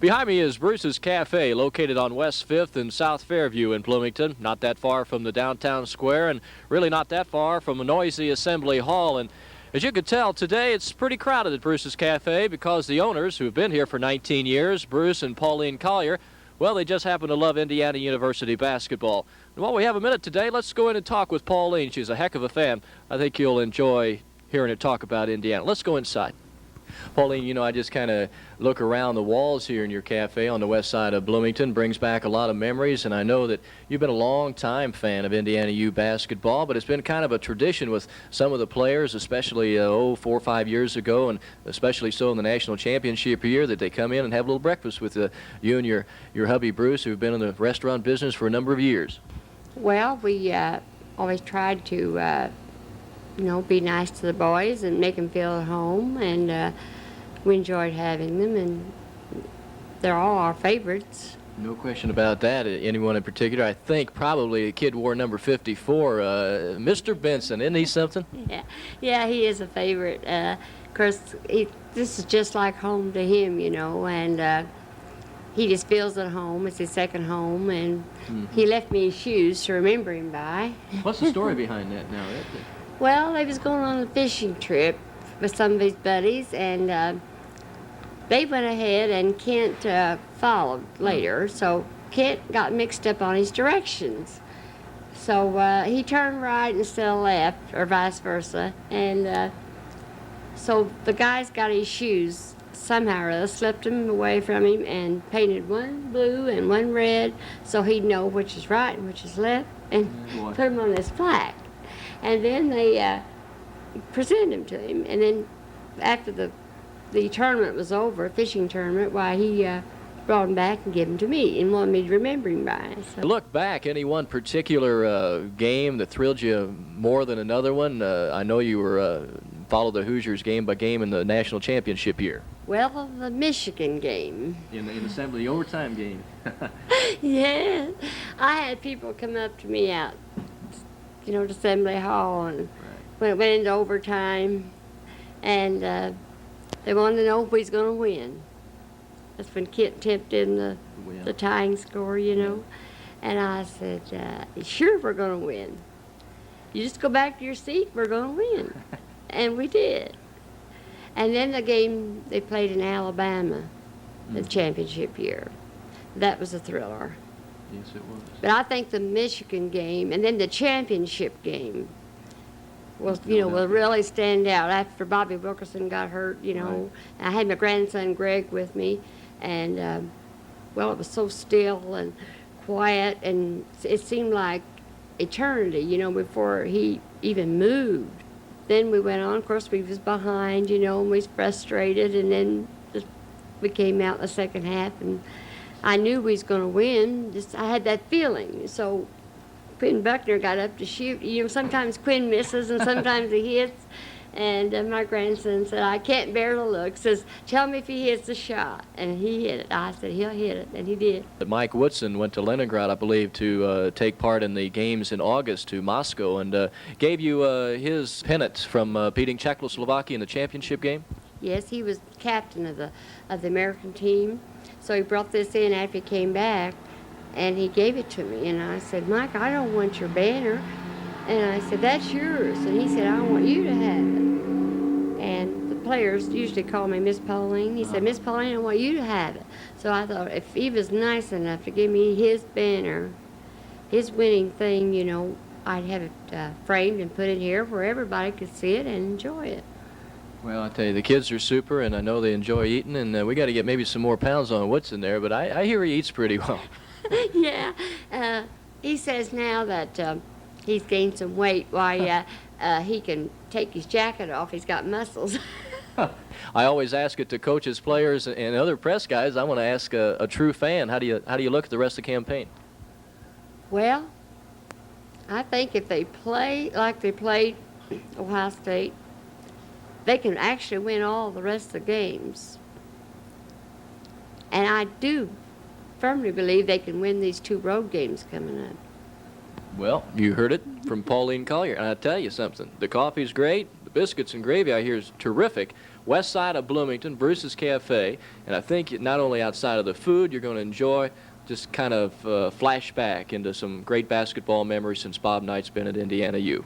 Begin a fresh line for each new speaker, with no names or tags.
Behind me is Bruce's Cafe, located on West 5th and South Fairview in Bloomington, not that far from the downtown square and really not that far from a noisy assembly hall. And as you can tell, today it's pretty crowded at Bruce's Cafe because the owners, who've been here for 19 years, Bruce and Pauline Collier, well, they just happen to love Indiana University basketball. And while we have a minute today, let's go in and talk with Pauline. She's a heck of a fan. I think you'll enjoy hearing her talk about Indiana. Let's go inside. Pauline, you know, I just kind of look around the walls here in your cafe on the west side of Bloomington. Brings back a lot of memories, and I know that you've been a long-time fan of Indiana U basketball, but it's been kind of a tradition with some of the players, especially 4 or 5 years ago, and especially so in the national championship year, that they come in and have a little breakfast with you and your hubby Bruce, who've been in the restaurant business for a number of years.
Well, we always tried to be nice to the boys and make them feel at home, and we enjoyed having them, and they're all our favorites.
No question about that. Anyone in particular? I think probably a kid wore number 54, Mr. Benson. Isn't he something?
Yeah, he is a favorite. Of course, this is just like home to him, and he just feels at home. It's his second home, and he left me his shoes to remember him by.
What's the story behind that now?
Well, they was going on a fishing trip with some of his buddies, and they went ahead, and Kent followed later. So Kent got mixed up on his directions. So he turned right instead of left, or vice versa. And so the guys got his shoes somehow or other, slipped them away from him, and painted one blue and one red so he'd know which is right and which is left, and put them on this plaque. And then they presented him to him. And then after the tournament was over, fishing tournament, why he brought him back and gave him to me and wanted me to remember him by. So.
Look back, any one particular game that thrilled you more than another one? I know you were followed the Hoosiers game by game in the national championship year.
Well, the Michigan game.
In the overtime game.
Yeah. I had people come up to me out, to Assembly Hall, and when it went into overtime, and they wanted to know if we was going to win. That's when Kent tipped in the tying score, And I said, sure, we're going to win. You just go back to your seat, we're going to win. And we did. And then the game they played in Alabama, the championship year, that was a thriller.
Yes, it was.
But I think the Michigan game and then the championship game will really stand out after Bobby Wilkerson got hurt, Right. I had my grandson Greg with me, and it was so still and quiet, and it seemed like eternity, before he even moved. Then we went on. Of course, we was behind, and we was frustrated, and then we came out in the second half, and I knew we was going to win. I had that feeling. So Quinn Buckner got up to shoot. Sometimes Quinn misses and sometimes he hits. And my grandson said, I can't bear to look. Says, tell me if he hits the shot. And he hit it. I said, he'll hit it. And he did.
Mike Woodson went to Leningrad, I believe, to take part in the games in August to Moscow, and gave you his pennant from beating Czechoslovakia in the championship game?
Yes, he was captain of the American team. So he brought this in after he came back, and he gave it to me. And I said, Mike, I don't want your banner. And I said, that's yours. And he said, I want you to have it. And the players usually call me Miss Pauline. He said, Miss Pauline, I want you to have it. So I thought, if he was nice enough to give me his banner, his winning thing, I'd have it framed and put it here where everybody could see it and enjoy it.
Well, I tell you, the kids are super, and I know they enjoy eating, and we got to get maybe some more pounds on Woodson there, but I hear he eats pretty well.
Yeah. He says now that he's gained some weight. Why, he can take his jacket off. He's got muscles.
I always ask it to coaches, players, and other press guys. I want to ask a true fan, how do you look at the rest of the campaign?
Well, I think if they play like they played Ohio State, they can actually win all the rest of the games. And I do firmly believe they can win these 2 road games coming up.
Well, you heard it from Pauline Collier, and I tell you something. The coffee's great, the biscuits and gravy I hear is terrific. West side of Bloomington, Bruce's Cafe, and I think not only outside of the food, you're going to enjoy just kind of flashback into some great basketball memories since Bob Knight's been at Indiana U.